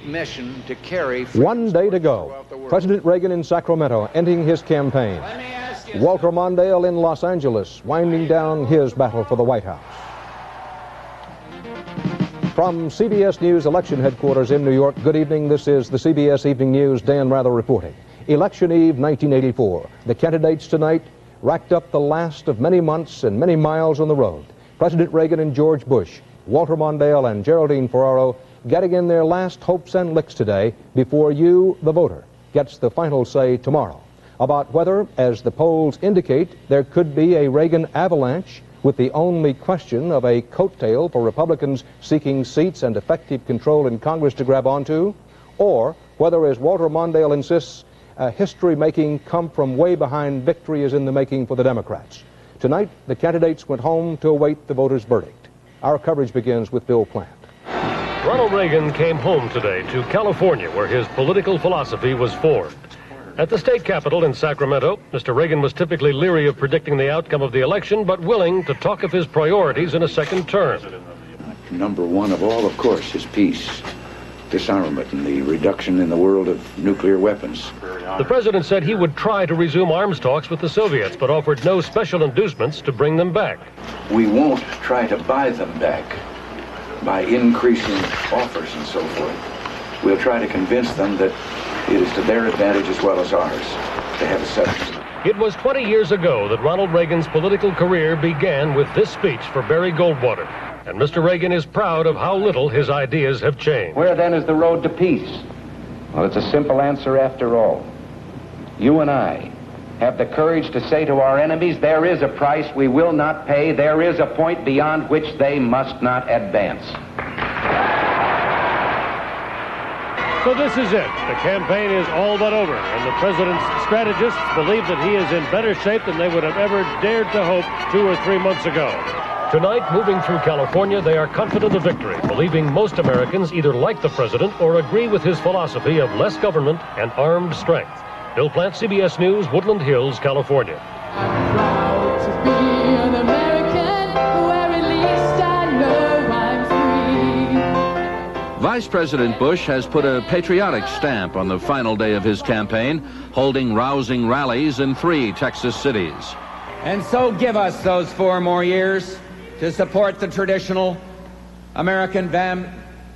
mission to carry. One day to go. President Reagan in Sacramento ending his campaign. Walter Mondale in Los Angeles winding down his battle for the White House. From CBS News election headquarters in New York, good evening. This is the CBS Evening News. Dan Rather reporting. Election Eve 1984. The candidates tonight racked up the last of many months and many miles on the road. President Reagan and George Bush, Walter Mondale and Geraldine Ferraro getting in their last hopes and licks today before you, the voter, gets the final say tomorrow about whether, as the polls indicate, there could be a Reagan avalanche with the only question of a coattail for Republicans seeking seats and effective control in Congress to grab onto, or whether, as Walter Mondale insists, a history-making come from way behind victory is in the making for the Democrats. Tonight, the candidates went home to await the voters' verdict. Our coverage begins with Bill Plant. Ronald Reagan came home today to California, where his political philosophy was formed. At the state capitol in Sacramento, Mr. Reagan was typically leery of predicting the outcome of the election, but willing to talk of his priorities in a second term. Number one of all, of course, is peace, disarmament, and the reduction in the world of nuclear weapons. The president said he would try to resume arms talks with the Soviets, but offered no special inducements to bring them back. We won't try to buy them back by increasing offers and so forth. We'll try to convince them that it is to their advantage as well as ours to have a settlement. It was 20 years ago that Ronald Reagan's political career began with this speech for Barry Goldwater. And Mr. Reagan is proud of how little his ideas have changed. Where then is the road to peace? Well, it's a simple answer after all. You and I have the courage to say to our enemies, there is a price we will not pay. There is a point beyond which they must not advance. So this is it. The campaign is all but over, and the president's strategists believe that he is in better shape than they would have ever dared to hope 2 or 3 months ago. Tonight, moving through California, they are confident of victory, believing most Americans either like the president or agree with his philosophy of less government and armed strength. Bill Plant, CBS News, Woodland Hills, California. I'm proud to be an American, where at least I know I'm free. Vice President Bush has put a patriotic stamp on the final day of his campaign, holding rousing rallies in 3 Texas cities. And so give us those 4 more years to support the traditional American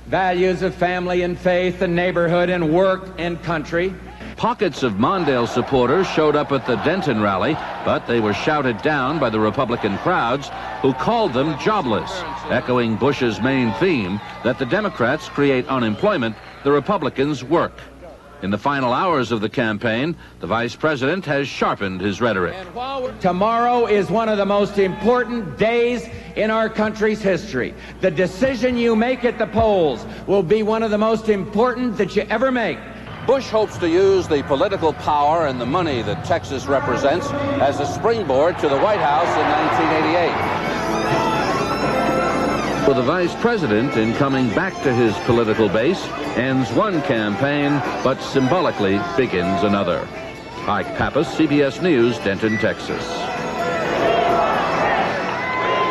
values of family and faith and neighborhood and work and country. Pockets of Mondale supporters showed up at the Denton rally, but they were shouted down by the Republican crowds who called them jobless, echoing Bush's main theme that the Democrats create unemployment, the Republicans work. In the final hours of the campaign, the vice president has sharpened his rhetoric. Tomorrow is one of the most important days in our country's history. The decision you make at the polls will be one of the most important that you ever make. Bush hopes to use the political power and the money that Texas represents as a springboard to the White House in 1988. For the vice president, in coming back to his political base, ends one campaign, but symbolically begins another. Ike Pappas, CBS News, Denton, Texas.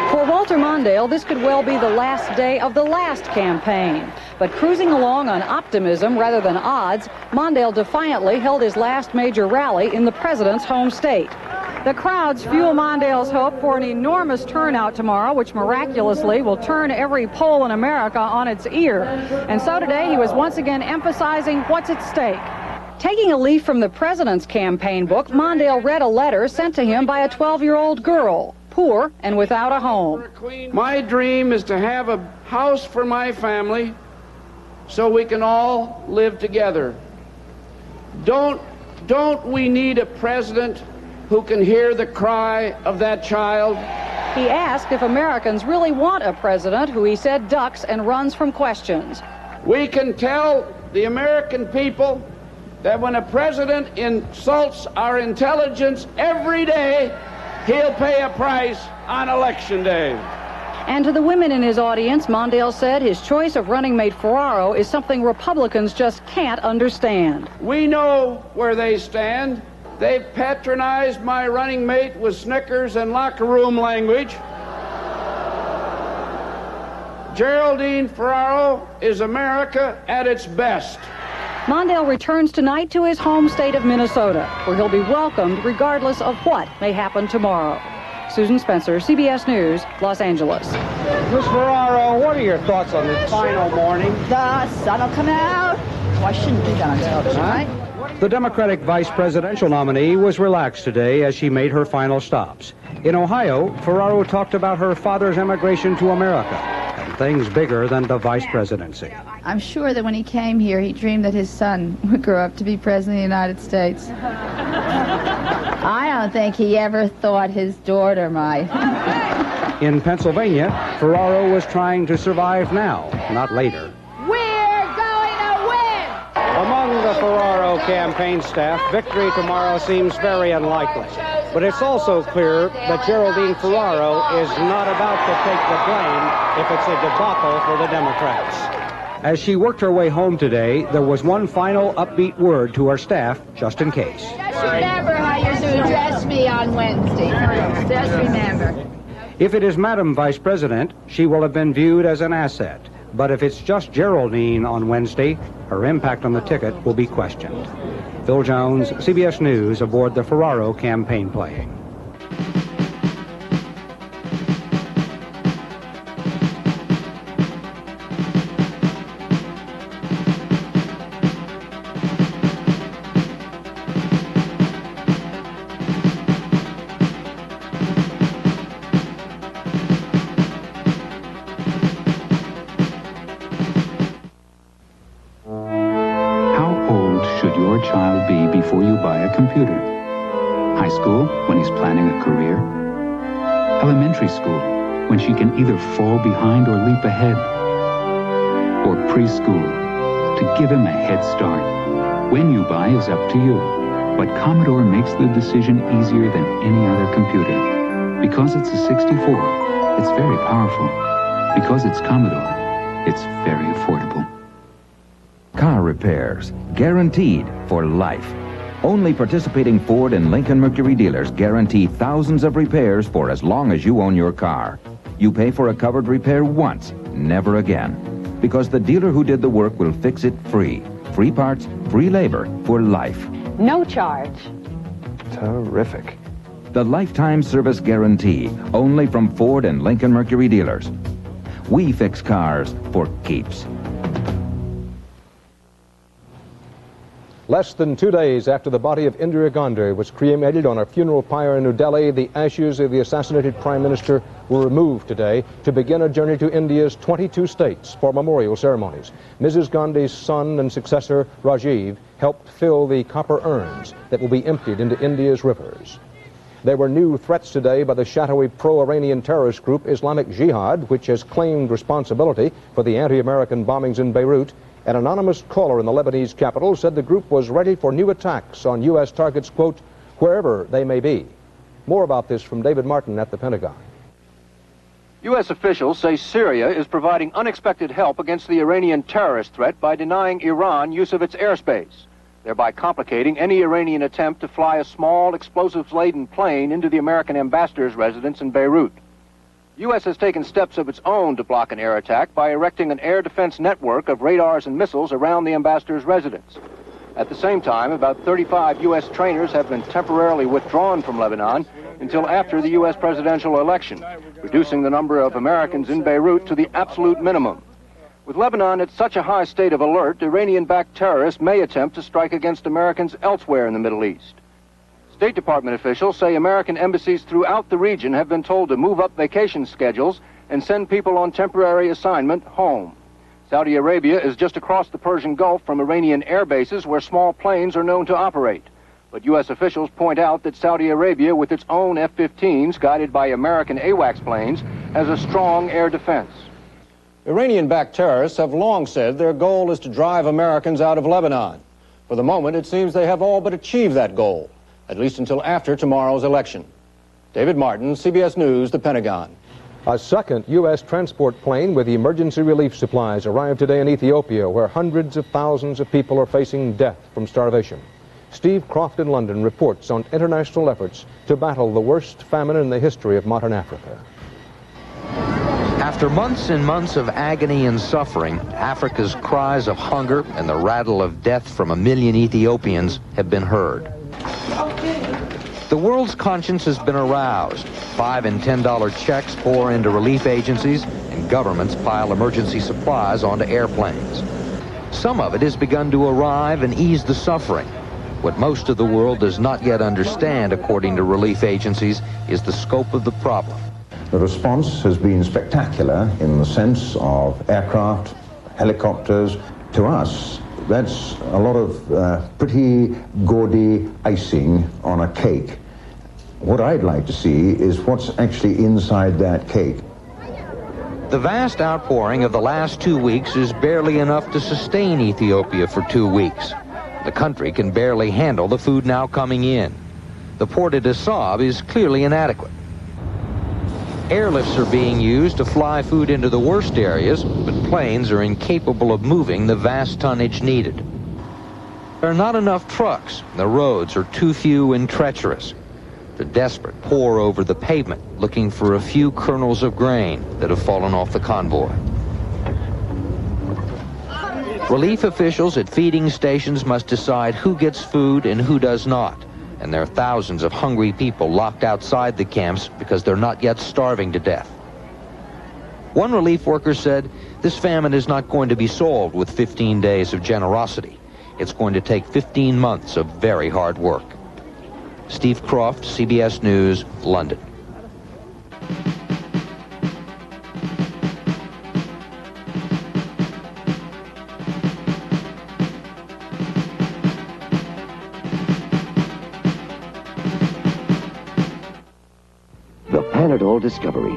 For Walter Mondale, this could well be the last day of the last campaign. But cruising along on optimism rather than odds, Mondale defiantly held his last major rally in the president's home state. The crowds fuel Mondale's hope for an enormous turnout tomorrow, which miraculously will turn every poll in America on its ear. And so today he was once again emphasizing what's at stake. Taking a leaf from the president's campaign book, Mondale read a letter sent to him by a 12-year-old girl, poor and without a home. My dream is to have a house for my family so we can all live together. Don't we need a president who can hear the cry of that child? He asked if Americans really want a president who he said ducks and runs from questions. We can tell the American people that when a president insults our intelligence every day, he'll pay a price on Election Day. And to the women in his audience, Mondale said his choice of running mate Ferraro is something Republicans just can't understand. We know where they stand. They've patronized my running mate with Snickers and locker room language. Geraldine Ferraro is America at its best. Mondale returns tonight to his home state of Minnesota, where he'll be welcomed regardless of what may happen tomorrow. Susan Spencer, CBS News, Los Angeles. Ms. Ferraro, what are your thoughts on the final morning? The sun will come out. Well, I shouldn't do that on television, right? The Democratic vice presidential nominee was relaxed today as she made her final stops. In Ohio, Ferraro talked about her father's emigration to America and things bigger than the vice presidency. I'm sure that when he came here, he dreamed that his son would grow up to be president of the United States. I don't think he ever thought his daughter might. In Pennsylvania, Ferraro was trying to survive now, not later. We're going to win! Among the Ferraro campaign staff, victory tomorrow seems very unlikely. But it's also clear that Geraldine Ferraro is not about to take the blame if it's a debacle for the Democrats. As she worked her way home today, there was one final upbeat word to her staff, just in case. Just remember how you're to address me on Wednesday. Just remember. If it is Madam Vice President, she will have been viewed as an asset. But if it's just Geraldine on Wednesday, her impact on the ticket will be questioned. Phil Jones, CBS News, aboard the Ferraro campaign plane. Your child be before you buy a computer? High school, when he's planning a career? Elementary school, when she can either fall behind or leap ahead? Or preschool, to give him a head start? When you buy is up to you, but Commodore makes the decision easier than any other computer. Because it's a 64, it's very powerful. Because it's Commodore, it's very affordable. Car repairs, guaranteed for life. Only participating Ford and Lincoln Mercury dealers guarantee thousands of repairs for as long as you own your car. You pay for a covered repair once, never again. Because the dealer who did the work will fix it free. Free parts, free labor, for life. No charge. Terrific. The lifetime service guarantee, only from Ford and Lincoln Mercury dealers. We fix cars for keeps. Less than 2 days after the body of Indira Gandhi was cremated on a funeral pyre in New Delhi, the ashes of the assassinated Prime Minister were removed today to begin a journey to India's 22 states for memorial ceremonies. Mrs. Gandhi's son and successor, Rajiv, helped fill the copper urns that will be emptied into India's rivers. There were new threats today by the shadowy pro-Iranian terrorist group Islamic Jihad, which has claimed responsibility for the anti-American bombings in Beirut. An anonymous caller in the Lebanese capital said the group was ready for new attacks on U.S. targets, quote, wherever they may be. More about this from David Martin at the Pentagon. U.S. officials say Syria is providing unexpected help against the Iranian terrorist threat by denying Iran use of its airspace, thereby complicating any Iranian attempt to fly a small, explosives-laden plane into the American ambassador's residence in Beirut. The U.S. has taken steps of its own to block an air attack by erecting an air defense network of radars and missiles around the ambassador's residence. At the same time, about 35 U.S. trainers have been temporarily withdrawn from Lebanon until after the U.S. presidential election, reducing the number of Americans in Beirut to the absolute minimum. With Lebanon at such a high state of alert, Iranian-backed terrorists may attempt to strike against Americans elsewhere in the Middle East. State Department officials say American embassies throughout the region have been told to move up vacation schedules and send people on temporary assignment home. Saudi Arabia is just across the Persian Gulf from Iranian air bases where small planes are known to operate. But U.S. officials point out that Saudi Arabia, with its own F-15s guided by American AWACS planes, has a strong air defense. Iranian-backed terrorists have long said their goal is to drive Americans out of Lebanon. For the moment, it seems they have all but achieved that goal, at least until after tomorrow's election. David Martin, CBS News, the Pentagon. A second U.S. transport plane with emergency relief supplies arrived today in Ethiopia, where hundreds of thousands of people are facing death from starvation. Steve Croft in London reports on international efforts to battle the worst famine in the history of modern Africa. After months and months of agony and suffering, Africa's cries of hunger and the rattle of death from 1 million Ethiopians have been heard. The world's conscience has been aroused. $5 and $10 checks pour into relief agencies, and governments pile emergency supplies onto airplanes. Some of it has begun to arrive and ease the suffering. What most of the world does not yet understand, according to relief agencies, is the scope of the problem. The response has been spectacular in the sense of aircraft, helicopters. To us, that's a lot of pretty gaudy icing on a cake. What I'd like to see is what's actually inside that cake. The vast outpouring of the last 2 weeks is barely enough to sustain Ethiopia for 2 weeks. The country can barely handle the food now coming in. The port at Assab is clearly inadequate. Airlifts are being used to fly food into the worst areas, but planes are incapable of moving the vast tonnage needed. There are not enough trucks. The roads are too few and treacherous. The desperate pour over the pavement, looking for a few kernels of grain that have fallen off the convoy. Relief officials at feeding stations must decide who gets food and who does not. And there are thousands of hungry people locked outside the camps because they're not yet starving to death. One relief worker said, this famine is not going to be solved with 15 days of generosity. It's going to take 15 months of very hard work. Steve Croft, CBS News, London. Panadol Discovery.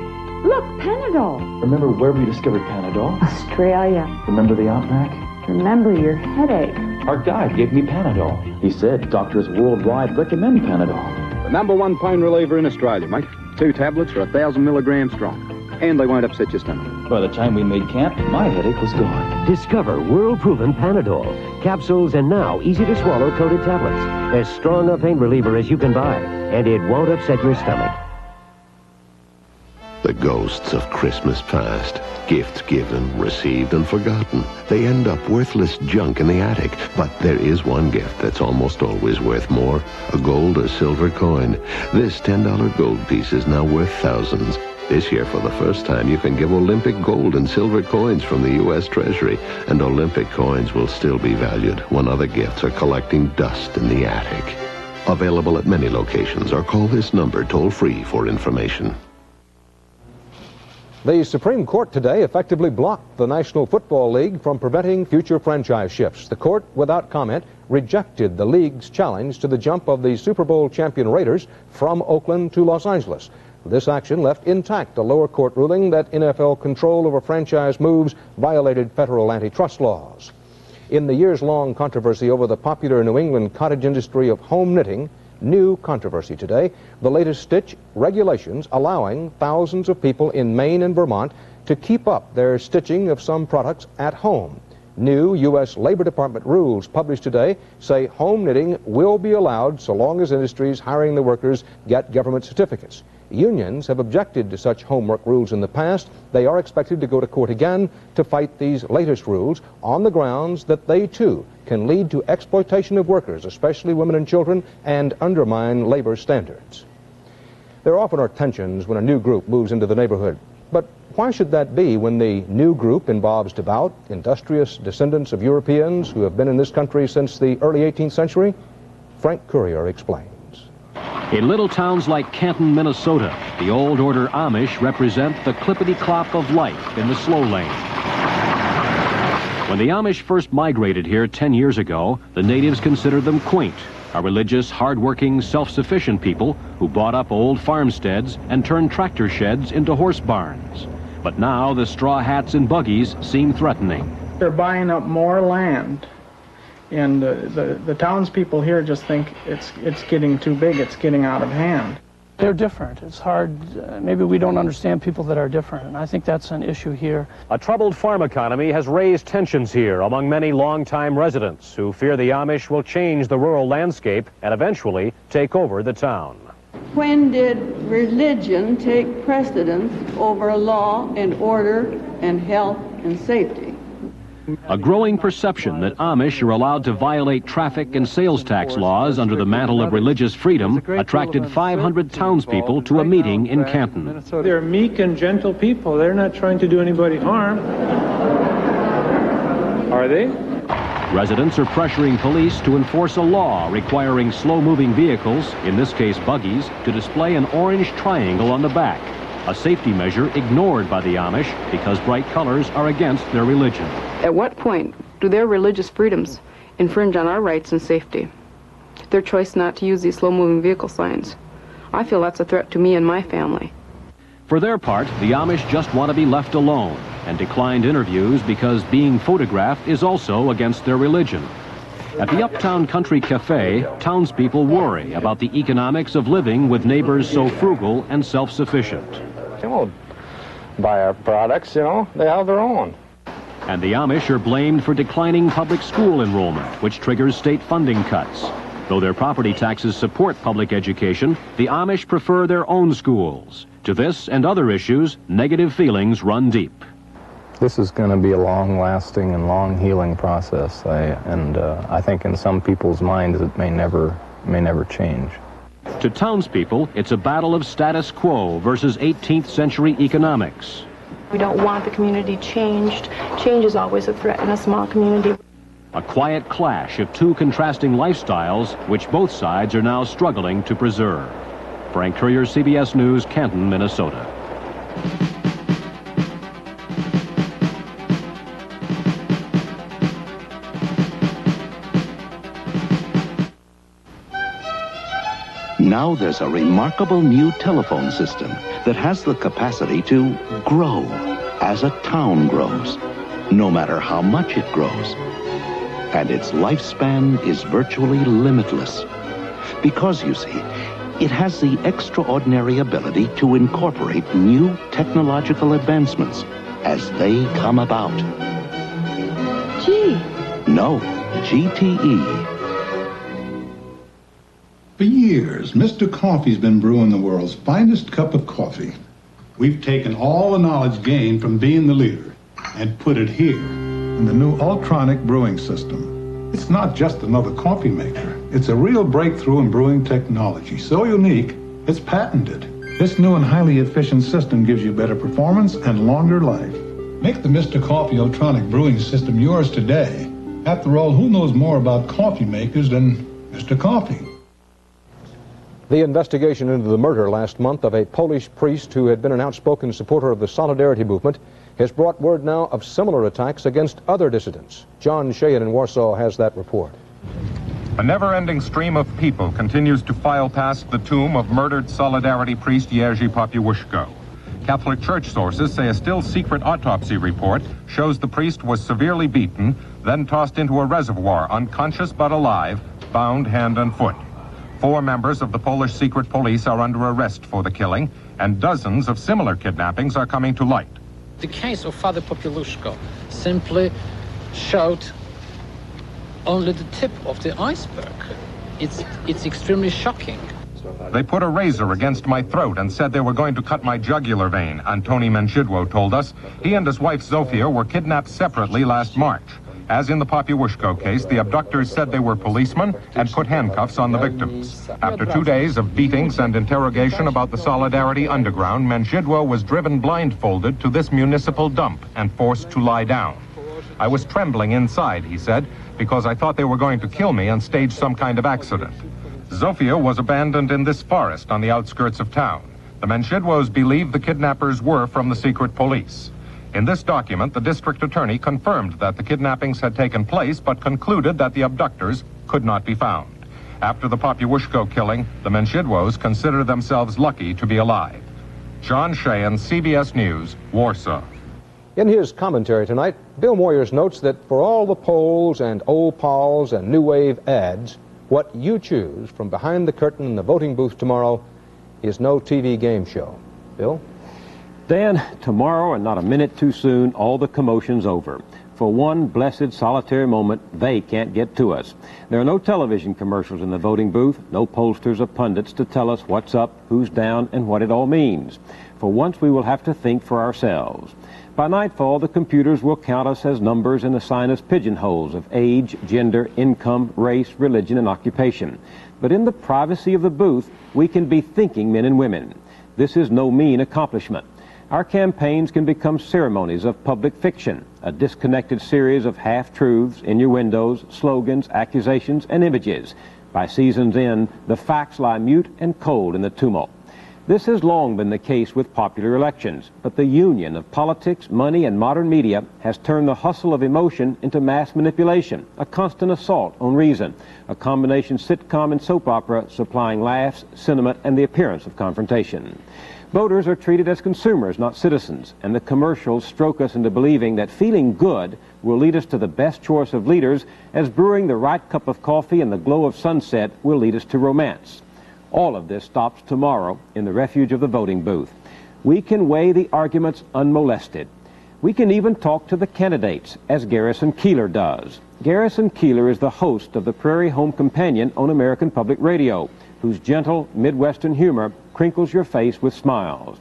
Look, Panadol. Remember where we discovered Panadol? Australia. Remember the outback? Remember your headache. Our guide gave me Panadol. He said doctors worldwide recommend Panadol. The #1 pain reliever in Australia, mate. 2 tablets are 1,000 milligrams strong. And they won't upset your stomach. By the time we made camp, my headache was gone. Discover world-proven Panadol. Capsules and now easy-to-swallow coated tablets. As strong a pain reliever as you can buy. And it won't upset your stomach. The ghosts of Christmas past. Gifts given, received, and forgotten. They end up worthless junk in the attic. But there is one gift that's almost always worth more. A gold or silver coin. This $10 gold piece is now worth thousands. This year, for the first time, you can give Olympic gold and silver coins from the U.S. Treasury. And Olympic coins will still be valued when other gifts are collecting dust in the attic. Available at many locations, or call this number toll-free for information. The Supreme Court today effectively blocked the National Football League from preventing future franchise shifts. The court, without comment, rejected the league's challenge to the jump of the Super Bowl champion Raiders from Oakland to Los Angeles. This action left intact a lower court ruling that NFL control over franchise moves violated federal antitrust laws. In the years-long controversy over the popular New England cottage industry of home knitting, new controversy today, the latest stitch, regulations allowing thousands of people in Maine and Vermont to keep up their stitching of some products at home. New U.S. Labor Department rules published today say home knitting will be allowed so long as industries hiring the workers get government certificates. Unions have objected to such homework rules in the past. They are expected to go to court again to fight these latest rules on the grounds that they, too, can lead to exploitation of workers, especially women and children, and undermine labor standards. There often are tensions when a new group moves into the neighborhood. But why should that be when the new group involves devout, industrious descendants of Europeans who have been in this country since the early 18th century? Frank Courier explains. In little towns like Canton, Minnesota, the old order Amish represent the clippity-clop of life in the slow lane. When the Amish first migrated here 10 years ago, the natives considered them quaint, a religious, hard-working, self-sufficient people who bought up old farmsteads and turned tractor sheds into horse barns. But now the straw hats and buggies seem threatening. They're buying up more land. And the townspeople here just think it's getting too big, it's getting out of hand. They're different. It's hard. Maybe we don't understand people that are different, and I think that's an issue here. A troubled farm economy has raised tensions here among many longtime residents who fear the Amish will change the rural landscape and eventually take over the town. When did religion take precedence over law and order and health and safety? A growing perception that Amish are allowed to violate traffic and sales tax laws under the mantle of religious freedom attracted 500 townspeople to a meeting in Canton. They're meek and gentle people. They're not trying to do anybody harm. Are they? Residents are pressuring police to enforce a law requiring slow-moving vehicles, in this case buggies, to display an orange triangle on the back, a safety measure ignored by the Amish because bright colors are against their religion. At what point do their religious freedoms infringe on our rights and safety? Their choice not to use these slow-moving vehicle signs. I feel that's a threat to me and my family. For their part, the Amish just want to be left alone and declined interviews because being photographed is also against their religion. At the Uptown Country Cafe, townspeople worry about the economics of living with neighbors so frugal and self-sufficient. They won't buy our products, you know. They have their own. And the Amish are blamed for declining public school enrollment, which triggers state funding cuts. Though their property taxes support public education, the Amish prefer their own schools. To this and other issues, negative feelings run deep. This is going to be a long-lasting and long-healing process, I think in some people's minds it may never change. To townspeople, it's a battle of status quo versus 18th century economics. We don't want the community changed. Change is always a threat in a small community. A quiet clash of two contrasting lifestyles, which both sides are now struggling to preserve. Frank Currier, CBS News, Canton, Minnesota. Now there's a remarkable new telephone system that has the capacity to grow as a town grows, no matter how much it grows. And its lifespan is virtually limitless. Because, you see, it has the extraordinary ability to incorporate new technological advancements as they come about. G. No, GTE. For years, Mr. Coffee's been brewing the world's finest cup of coffee. We've taken all the knowledge gained from being the leader and put it here in the new Ultronic brewing system. It's not just another coffee maker. It's a real breakthrough in brewing technology, so unique, it's patented. This new and highly efficient system gives you better performance and longer life. Make the Mr. Coffee Ultronic brewing system yours today. After all, who knows more about coffee makers than Mr. Coffee? The investigation into the murder last month of a Polish priest who had been an outspoken supporter of the Solidarity movement has brought word now of similar attacks against other dissidents. John Sheehan in Warsaw has that report. A never-ending stream of people continues to file past the tomb of murdered Solidarity priest Jerzy Popiełuszko. Catholic Church sources say a still secret autopsy report shows the priest was severely beaten, then tossed into a reservoir, unconscious but alive, bound hand and foot. 4 members of the Polish secret police are under arrest for the killing, and dozens of similar kidnappings are coming to light. The case of Father Popiełuszko simply showed only the tip of the iceberg. It's extremely shocking. They put a razor against my throat and said they were going to cut my jugular vein, Antoni Mężydło told us. He and his wife Zofia were kidnapped separately last March. As in the Popiełuszko case, the abductors said they were policemen and put handcuffs on the victims. After 2 days of beatings and interrogation about the Solidarity Underground, Mężydło was driven blindfolded to this municipal dump and forced to lie down. I was trembling inside, he said, because I thought they were going to kill me and stage some kind of accident. Zofia was abandoned in this forest on the outskirts of town. The Mężydłos believed the kidnappers were from the secret police. In this document, the district attorney confirmed that the kidnappings had taken place, but concluded that the abductors could not be found. After the Popiełuszko killing, the Mężydłos consider themselves lucky to be alive. John Sheehan, CBS News, Warsaw. In his commentary tonight, Bill Moyers notes that for all the polls and old pals and new wave ads, what you choose from behind the curtain in the voting booth tomorrow is no TV game show. Bill? Dan, tomorrow, and not a minute too soon, all the commotion's over. For one blessed solitary moment, they can't get to us. There are no television commercials in the voting booth, no pollsters or pundits to tell us what's up, who's down, and what it all means. For once, we will have to think for ourselves. By nightfall, the computers will count us as numbers and assign us pigeonholes of age, gender, income, race, religion, and occupation. But in the privacy of the booth, we can be thinking men and women. This is no mean accomplishment. Our campaigns can become ceremonies of public fiction, a disconnected series of half-truths, innuendos, slogans, accusations, and images. By season's end, the facts lie mute and cold in the tumult. This has long been the case with popular elections, but the union of politics, money, and modern media has turned the hustle of emotion into mass manipulation, a constant assault on reason, a combination sitcom and soap opera supplying laughs, sentiment, and the appearance of confrontation. Voters are treated as consumers, not citizens, and the commercials stroke us into believing that feeling good will lead us to the best choice of leaders, as brewing the right cup of coffee in the glow of sunset will lead us to romance. All of this stops tomorrow in the refuge of the voting booth. We can weigh the arguments unmolested. We can even talk to the candidates, as Garrison Keillor does. Garrison Keillor is the host of the Prairie Home Companion on American Public Radio, whose gentle Midwestern humor crinkles your face with smiles.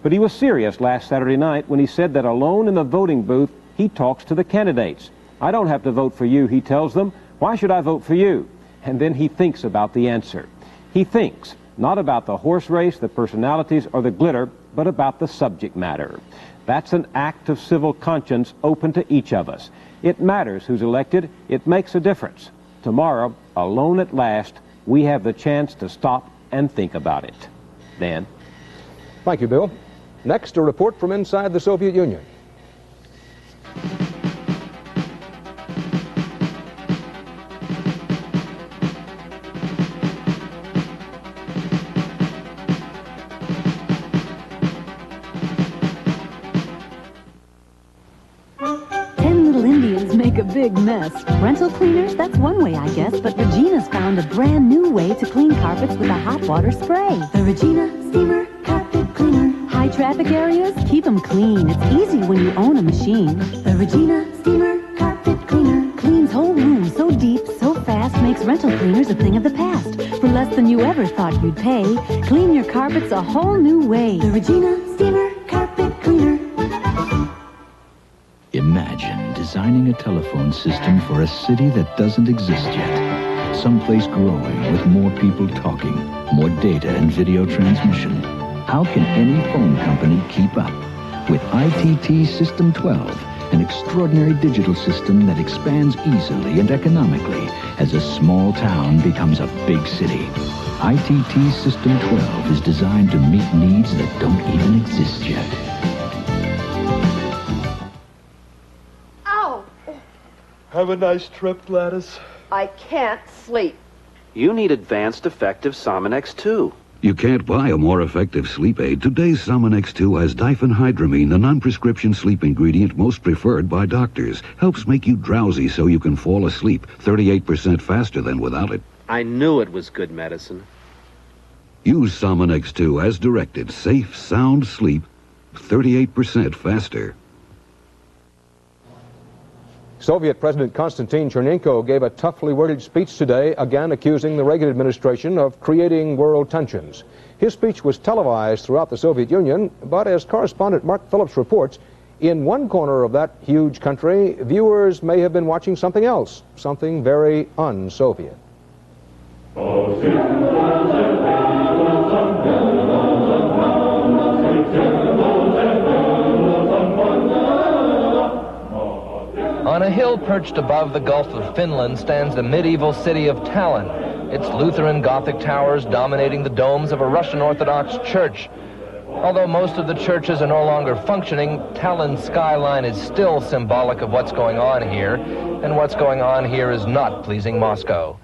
But he was serious last Saturday night when he said that alone in the voting booth, he talks to the candidates. I don't have to vote for you, he tells them. Why should I vote for you? And then he thinks about the answer. He thinks, not about the horse race, the personalities, or the glitter, but about the subject matter. That's an act of civil conscience open to each of us. It matters who's elected. It makes a difference. Tomorrow, alone at last, we have the chance to stop and think about it. Dan? Thank you, Bill. Next, a report from inside the Soviet Union. Make a big mess. Rental cleaners, that's one way, I guess, but Regina's found a brand new way to clean carpets with a hot water spray. The Regina Steamer Carpet Cleaner. High traffic areas, keep them clean. It's easy when you own a machine. The Regina Steamer Carpet Cleaner cleans whole rooms so deep, so fast, makes rental cleaners a thing of the past. For less than you ever thought you'd pay, clean your carpets a whole new way. The Regina Steamer Carpet Cleaner. Imagine designing a telephone system for a city that doesn't exist yet. Someplace growing with more people talking, more data and video transmission. How can any phone company keep up? With ITT System 12, an extraordinary digital system that expands easily and economically as a small town becomes a big city. ITT System 12 is designed to meet needs that don't even exist yet. Have a nice trip, Gladys. I can't sleep. You need advanced effective Sominex 2. You can't buy a more effective sleep aid. Today's Sominex 2 has diphenhydramine, the non-prescription sleep ingredient most preferred by doctors. Helps make you drowsy so you can fall asleep 38% faster than without it. I knew it was good medicine. Use Sominex 2 as directed. Safe, sound sleep 38% faster. Soviet President Konstantin Chernenko gave a toughly worded speech today, again accusing the Reagan administration of creating world tensions. His speech was televised throughout the Soviet Union, but as correspondent Mark Phillips reports, in one corner of that huge country, viewers may have been watching something else, something very un-Soviet. On a hill perched above the Gulf of Finland stands the medieval city of Tallinn, its Lutheran Gothic towers dominating the domes of a Russian Orthodox church. Although most of the churches are no longer functioning, Tallinn's skyline is still symbolic of what's going on here, and what's going on here is not pleasing Moscow.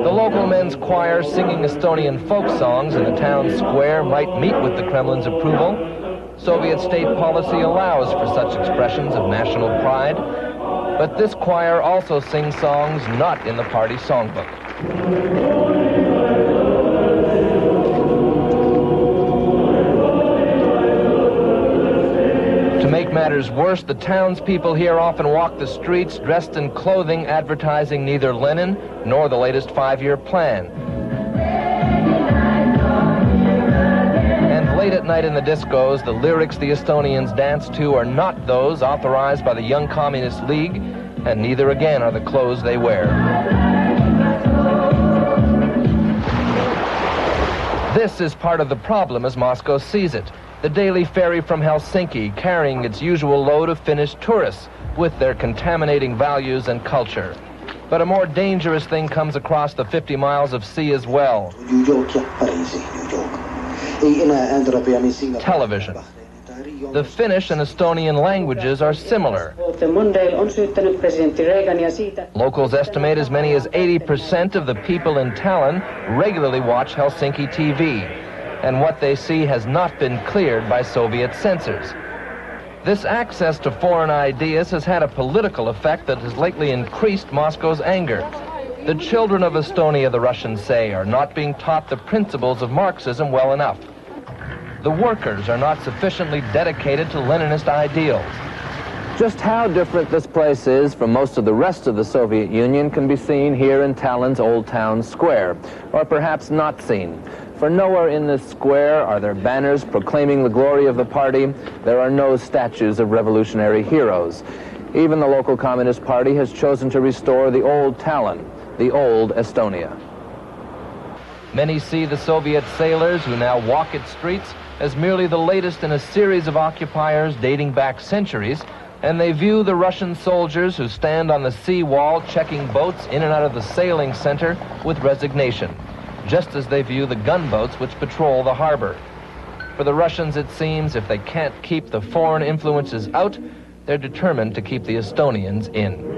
The local men's choir singing Estonian folk songs in the town square might meet with the Kremlin's approval. Soviet state policy allows for such expressions of national pride, but this choir also sings songs not in the party songbook. make matters worse, the townspeople here often walk the streets dressed in clothing advertising neither Lenin nor the latest 5-year plan. And late at night in the discos, the lyrics the Estonians dance to are not those authorized by the Young Communist League, and neither again are the clothes they wear. This is part of the problem as Moscow sees it. The daily ferry from Helsinki carrying its usual load of Finnish tourists with their contaminating values and culture. But a more dangerous thing comes across the 50 miles of sea as well. Television. The Finnish and Estonian languages are similar. Locals estimate as many as 80% of the people in Tallinn regularly watch Helsinki TV, and what they see has not been cleared by Soviet censors. This access to foreign ideas has had a political effect that has lately increased Moscow's anger. The children of Estonia, the Russians say, are not being taught the principles of Marxism well enough. The workers are not sufficiently dedicated to Leninist ideals. Just how different this place is from most of the rest of the Soviet Union can be seen here in Tallinn's Old Town Square, or perhaps not seen. For nowhere in this square are there banners proclaiming the glory of the party. There are no statues of revolutionary heroes. Even the local Communist Party has chosen to restore the old Tallinn, the old Estonia. Many see the Soviet sailors who now walk its streets as merely the latest in a series of occupiers dating back centuries, and they view the Russian soldiers who stand on the seawall checking boats in and out of the sailing center with resignation, just as they view the gunboats which patrol the harbor. For the Russians, it seems, if they can't keep the foreign influences out, they're determined to keep the Estonians in.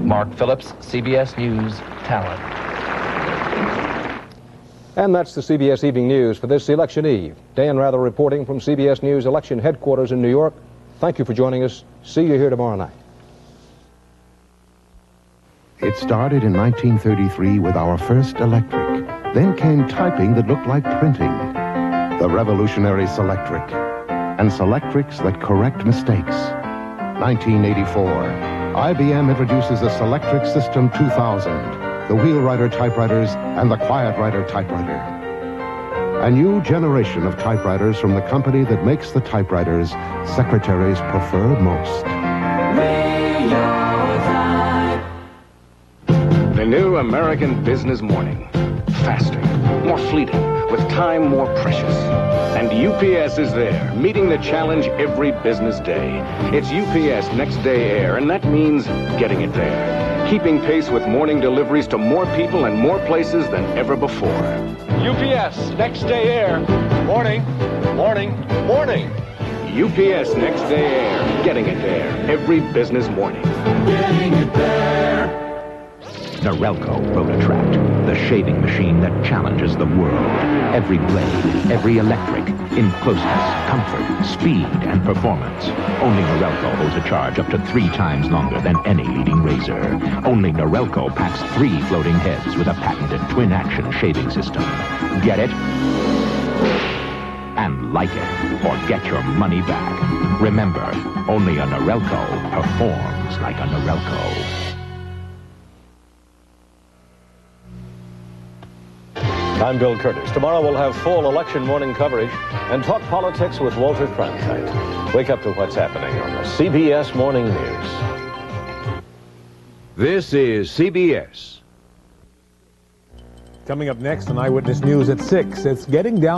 Mark Phillips, CBS News, Tallinn. And that's the CBS Evening News for this election eve. Dan Rather reporting from CBS News election headquarters in New York. Thank you for joining us. See you here tomorrow night. It started in 1933 with our first electric. Then came typing that looked like printing. The revolutionary Selectric. And Selectrics that correct mistakes. 1984. IBM introduces the Selectric System 2000, the Wheelwriter typewriters and the QuietWriter typewriter. A new generation of typewriters from the company that makes the typewriters secretaries prefer most. The new American Business Morning. Faster, more fleeting, with time more precious. And UPS is there, meeting the challenge every business day. It's UPS Next Day Air, and that means getting it there. Keeping pace with morning deliveries to more people and more places than ever before. UPS Next Day Air. Morning, morning, morning. UPS Next Day Air, getting it there every business morning. Getting it there. Norelco Rotatract, the shaving machine that challenges the world. Every blade, every electric, in closeness, comfort, speed, and performance. Only Norelco holds a charge up to 3 times longer than any leading razor. Only Norelco packs 3 floating heads with a patented twin-action shaving system. Get it? And like it, or get your money back. Remember, only a Norelco performs like a Norelco. I'm Bill Curtis. Tomorrow we'll have full election morning coverage and talk politics with Walter Cronkite. Wake up to what's happening on the CBS Morning News. This is CBS. Coming up next on Eyewitness News at 6, it's getting down